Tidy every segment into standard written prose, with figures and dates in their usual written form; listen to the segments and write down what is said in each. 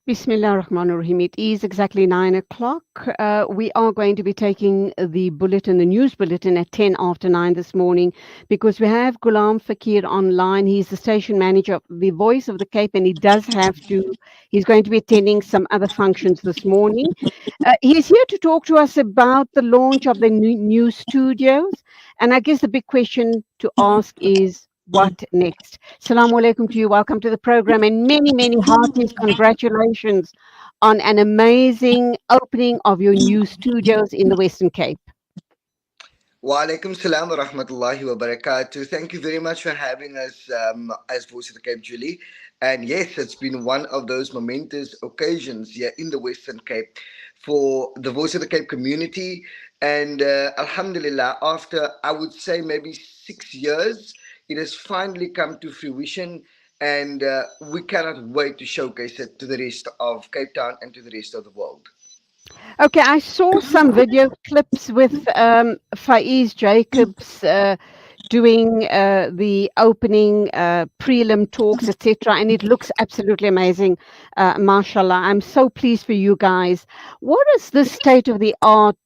Bismillah ar-Rahman ar-Rahim. It is exactly 9 o'clock. We are going to be taking the bulletin, the news bulletin, at 10 after 9 this morning because we have Goolam Fakier online. He's the station manager of the Voice of the Cape, and he's going to be attending some other functions this morning. He's here to talk to us about the launch of the new studios. And I guess the big question to ask is, what next? Assalamu alaikum to you. Welcome to the program, and many, many heartiest congratulations on an amazing opening of your new studios in the Western Cape. Wa alaikum salam wa rahmatullahi wa barakatuh. Thank you very much for having us as Voice of the Cape, Julie. And yes, it's been one of those momentous occasions here in the Western Cape for the Voice of the Cape community. And Alhamdulillah, after I would say maybe 6 years, it has finally come to fruition. And we cannot wait to showcase it to the rest of Cape Town and to the rest of the world. Okay, I saw some video clips with Faiz Jacobs doing the opening prelim talks, etc., and it looks absolutely amazing. Mashallah, I'm so pleased for you guys. What is the state of the art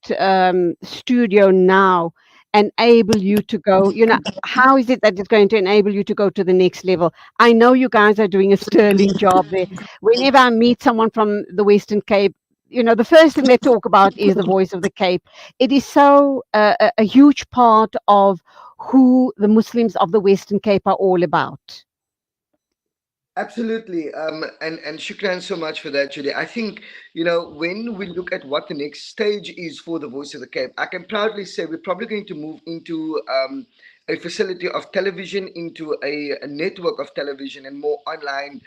studio now enable you to go? How is it that it's going to enable you to go to the next level? I know you guys are doing a sterling job there. Whenever I meet someone from the Western Cape, the first thing they talk about is the Voice of the Cape. It is so a huge part of who the Muslims of the Western Cape are all about. Absolutely. And shukran so much for that, Julie. I think, when we look at what the next stage is for the Voice of the Cape, I can proudly say we're probably going to move into a facility of television, into a network of television and more online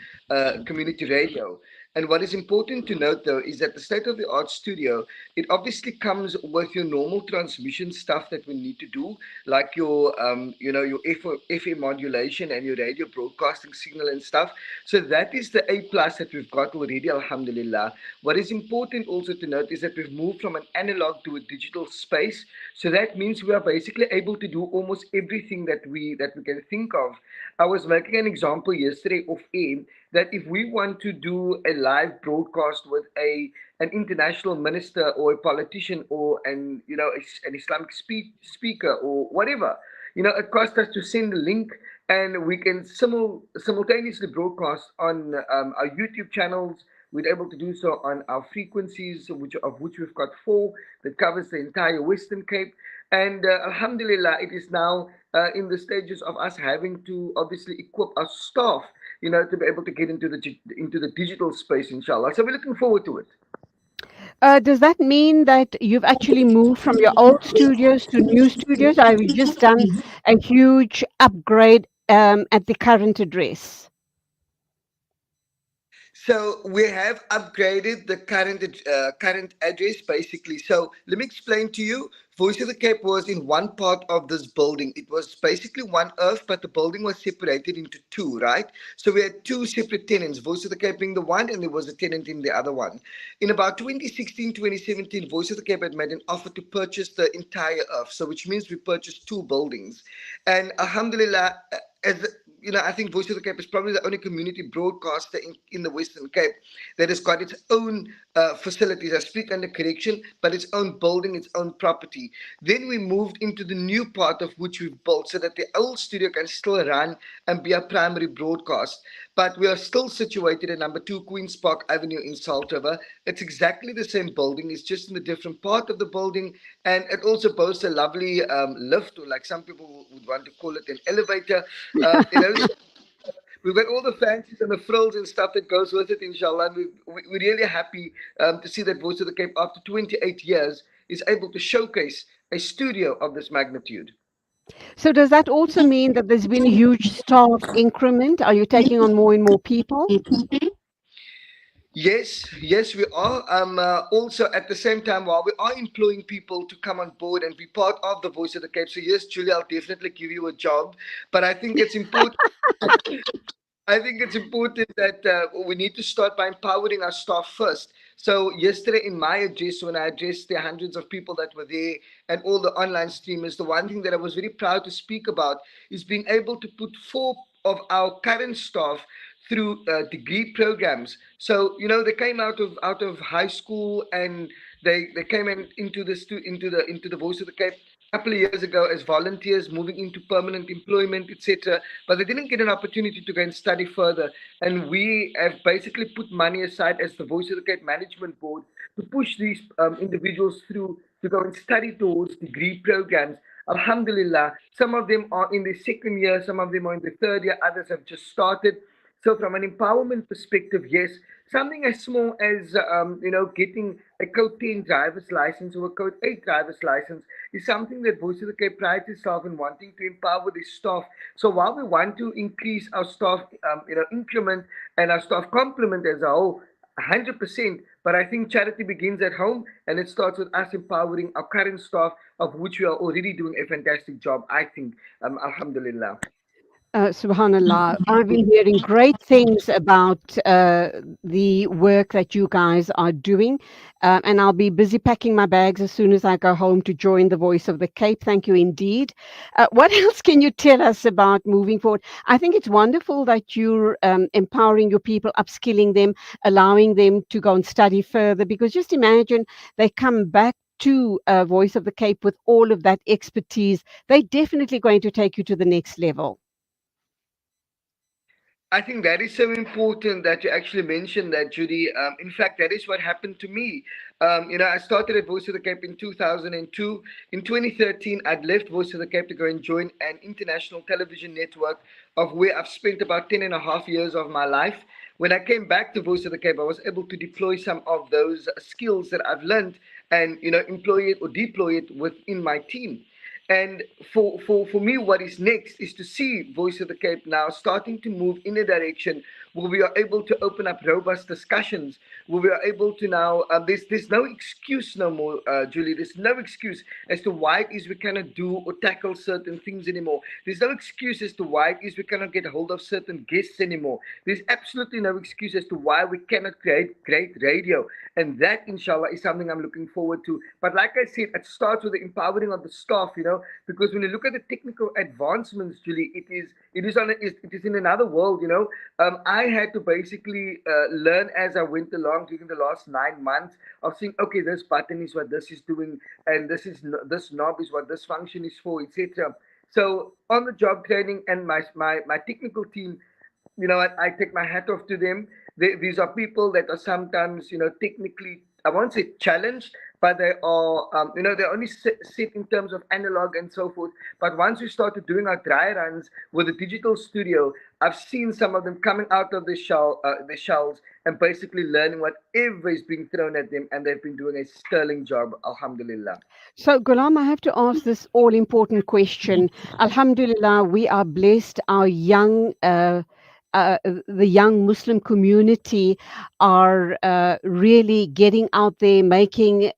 community radio. And what is important to note, though, is that the state of the art studio, it obviously comes with your normal transmission stuff that we need to do, like your FM modulation and your radio broadcasting signal and stuff. So that is the A plus that we've got already, alhamdulillah. What is important also to note is that we've moved from an analog to a digital space. So that means we are basically able to do almost everything that we can think of. I was making an example yesterday off air that if we want to do a live broadcast with an international minister or a politician or an Islamic speaker or whatever, it costs us to send a link, and we can simultaneously broadcast on our YouTube channels. We're able to do so on our frequencies, of which we've got four that covers the entire Western Cape. And Alhamdulillah, it is now in the stages of us having to obviously equip our staff, to be able to get into the digital space, inshallah. So we're looking forward to it. Does that mean that you've actually moved from your old studios to new studios? Or have you just done a huge upgrade at the current address? So we have upgraded the current address basically. So let me explain to you. Voice of the Cape was in one part of this building. It was basically one earth, but the building was separated into two, right? So we had two separate tenants, Voice of the Cape being the one, and there was a tenant in the other one. In about 2016, 2017, Voice of the Cape had made an offer to purchase the entire earth. So which means we purchased two buildings. And Alhamdulillah, as I think Voice of the Cape is probably the only community broadcaster in the Western Cape that has got its own facilities. I speak under correction, but its own building, its own property. Then we moved into the new part of which we've built so that the old studio can still run and be a primary broadcast. But we are still situated at number 2 Queen's Park Avenue in Saltover. It's exactly the same building. It's just in a different part of the building. And it also boasts a lovely lift, or like some people would want to call it, an elevator. We've got all the fancies and the frills and stuff that goes with it, inshallah. And we're really happy to see that Voice of the Cape, after 28 years, is able to showcase a studio of this magnitude. So does that also mean that there's been a huge staff increment? Are you taking on more and more people? Yes, we are. Also, at the same time, while we are employing people to come on board and be part of the Voice of the Cape, so yes, Julia, I'll definitely give you a job. But I think it's important. I think it's important that we need to start by empowering our staff first. So yesterday in my address, when I addressed the hundreds of people that were there and all the online streamers, the one thing that I was very proud to speak about is being able to put four of our current staff through degree programs. So they came out of high school, and they came into the Voice of the Cape a couple of years ago as volunteers, moving into permanent employment, etc. But they didn't get an opportunity to go and study further. And we have basically put money aside as the Voice of the Cape Management Board to push these individuals through to go and study towards degree programs. Alhamdulillah, some of them are in their second year, some of them are in the third year, others have just started. So, from an empowerment perspective, yes, something as small as getting a Code 10 driver's license or a Code 8 driver's license is something that Voice of the Cape prides itself in wanting to empower the staff. So, while we want to increase our staff, increment and our staff complement as a whole, 100%. But I think charity begins at home, and it starts with us empowering our current staff, of which we are already doing a fantastic job, I think. Alhamdulillah. Subhanallah, I've been hearing great things about the work that you guys are doing, and I'll be busy packing my bags as soon as I go home to join the Voice of the Cape. Thank you indeed. What else can you tell us about moving forward? I think it's wonderful that you're empowering your people, upskilling them, allowing them to go and study further, because just imagine they come back to Voice of the Cape with all of that expertise. They're definitely going to take you to the next level. I think that is so important that you actually mentioned that, Judy. In fact, that is what happened to me. I started at Voice of the Cape in 2002. In 2013, I'd left Voice of the Cape to go and join an international television network, of where I've spent about 10 and a half years of my life. When I came back to Voice of the Cape, I was able to deploy some of those skills that I've learned and, employ it or deploy it within my team. And for me, what is next is to see Voice of the Cape now starting to move in a direction where we are able to open up robust discussions, where we are able to now, there's no excuse no more, Julie. There's no excuse as to why it is we cannot do or tackle certain things anymore. There's no excuse as to why it is we cannot get hold of certain guests anymore. There's absolutely no excuse as to why we cannot create great radio. And that, inshallah, is something I'm looking forward to. But like I said, it starts with the empowering of the staff, because when you look at the technical advancements, Julie, it is in another world. I had to basically learn as I went along during the last 9 months of saying, okay, this button is what this is doing, and this knob is what this function is for, etc. So on the job training and my technical team, I take my hat off to them. These are people that are sometimes, technically, I won't say challenged, but they are, they're only set in terms of analog and so forth. But once we started doing our dry runs with the digital studio, I've seen some of them coming out of the shells and basically learning whatever is being thrown at them, and they've been doing a sterling job, alhamdulillah. So, Ghulam, I have to ask this all important question. Alhamdulillah, we are blessed. The young Muslim community are really getting out there, making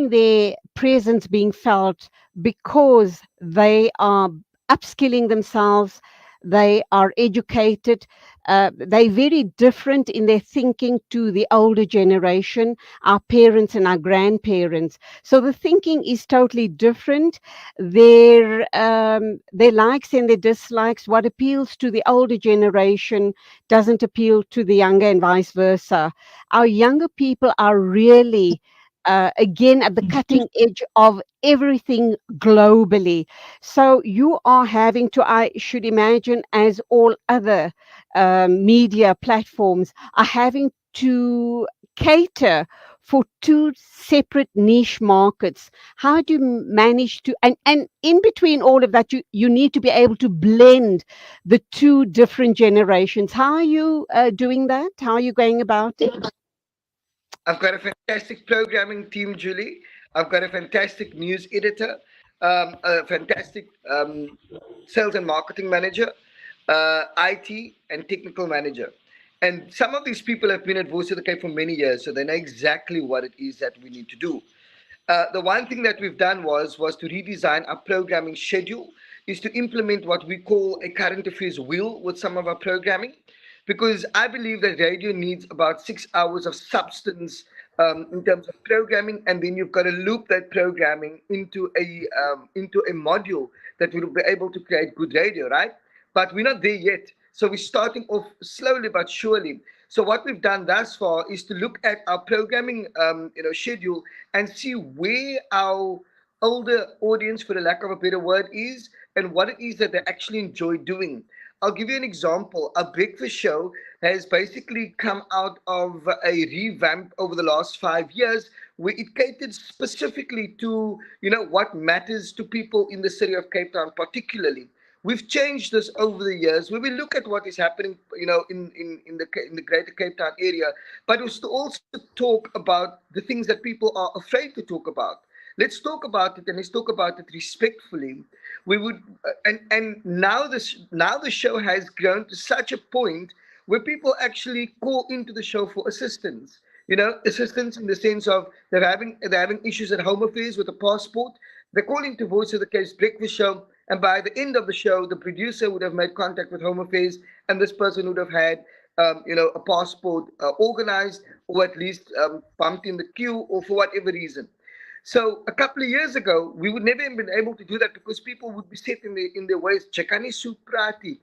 their presence being felt, because they are upskilling themselves. They are educated. They're very different in their thinking to the older generation, our parents and our grandparents. So the thinking is totally different. Their likes and their dislikes, what appeals to the older generation doesn't appeal to the younger, and vice versa. Our younger people are really again at the cutting edge of everything globally. So you are having to, I should imagine, as all other media platforms are having to cater for two separate niche markets. How do you manage to, and in between all of that, you need to be able to blend the two different generations. How are you doing that? How are you going about it? I've got a fantastic programming team, Julie. I've got a fantastic news editor, a fantastic sales and marketing manager, IT and technical manager. And some of these people have been at Voice of the Cape for many years, so they know exactly what it is that we need to do. The one thing that we've done was to redesign our programming schedule, is to implement what we call a current affairs wheel with some of our programming, because I believe that radio needs about 6 hours of substance in terms of programming, and then you've got to loop that programming into a module that will be able to create good radio, right? But we're not there yet. So we're starting off slowly but surely. So what we've done thus far is to look at our programming, schedule, and see where our older audience, for the lack of a better word, is, and what it is that they actually enjoy doing. I'll give you an example. A breakfast show has basically come out of a revamp over the last 5 years, where it catered specifically to what matters to people in the city of Cape Town, particularly. We've changed this over the years, where we look at what is happening, in the greater Cape Town area, but we also talk about the things that people are afraid to talk about. Let's talk about it, and let's talk about it respectfully. We would, and now the show has grown to such a point where people actually call into the show for assistance. Assistance in the sense of they're having issues at home affairs with a passport. They're calling to Voice of the Cape's breakfast show, and by the end of the show, the producer would have made contact with Home Affairs, and this person would have had, a passport organized, or at least bumped in the queue, or for whatever reason. So a couple of years ago, we would never have been able to do that because people would be set in their ways. Chekani suprati,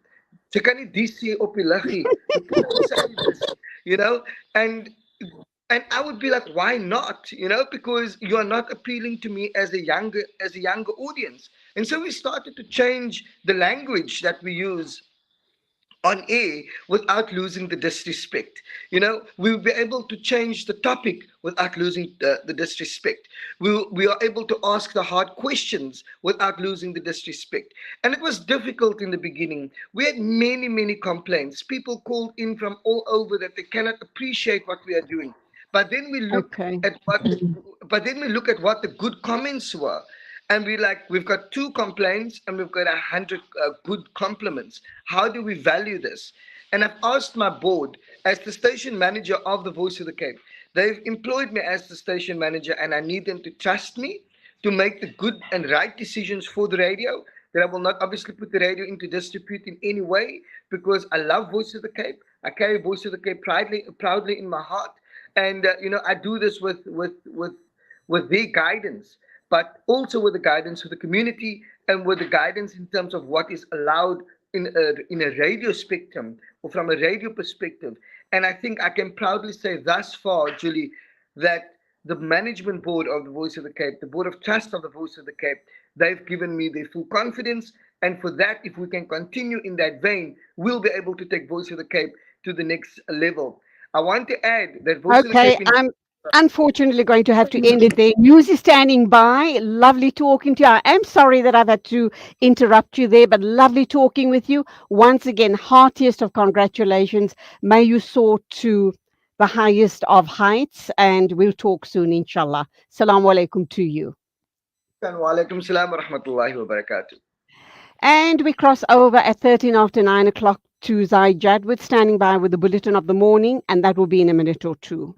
chekani DC opilachi, you know, and and I would be like, why not? Because you are not appealing to me as a younger audience. And so we started to change the language that we use on air without losing the disrespect. We'll be able to change the topic without losing the disrespect. We are able to ask the hard questions without losing the disrespect. And it was difficult in the beginning. We had many, many complaints. People called in from all over that they cannot appreciate what we are doing. But then we look Okay. at what but then we look at what the good comments were. And we've got two complaints and we've got 100 good compliments. How do we value this? And I've asked my board, as the station manager of the Voice of the Cape, they've employed me as the station manager, and I need them to trust me to make the good and right decisions for the radio. That I will not obviously put the radio into disrepute in any way, because I love Voice of the Cape. I carry Voice of the Cape proudly in my heart, and I do this with their guidance, but also with the guidance of the community, and with the guidance in terms of what is allowed in a radio spectrum, or from a radio perspective. And I think I can proudly say thus far, Julie, that the management board of the Voice of the Cape, the board of trust of the Voice of the Cape, they've given me their full confidence. And for that, if we can continue in that vein, we'll be able to take Voice of the Cape to the next level. I want to add that Voice of the Okay, Cape I'm unfortunately going to have to end it there. News is standing by. Lovely talking to you. I am sorry that I've had to interrupt you there, but lovely talking with you. Once again, heartiest of congratulations. May you soar to the highest of heights, and we'll talk soon, inshallah. Assalamu alaikum to you. Wa alaikum salam wa rahmatullahi wa barakatuh. And we cross over at 13 after 9 o'clock to Zai Jadwid, standing by with the bulletin of the morning, and that will be in a minute or two.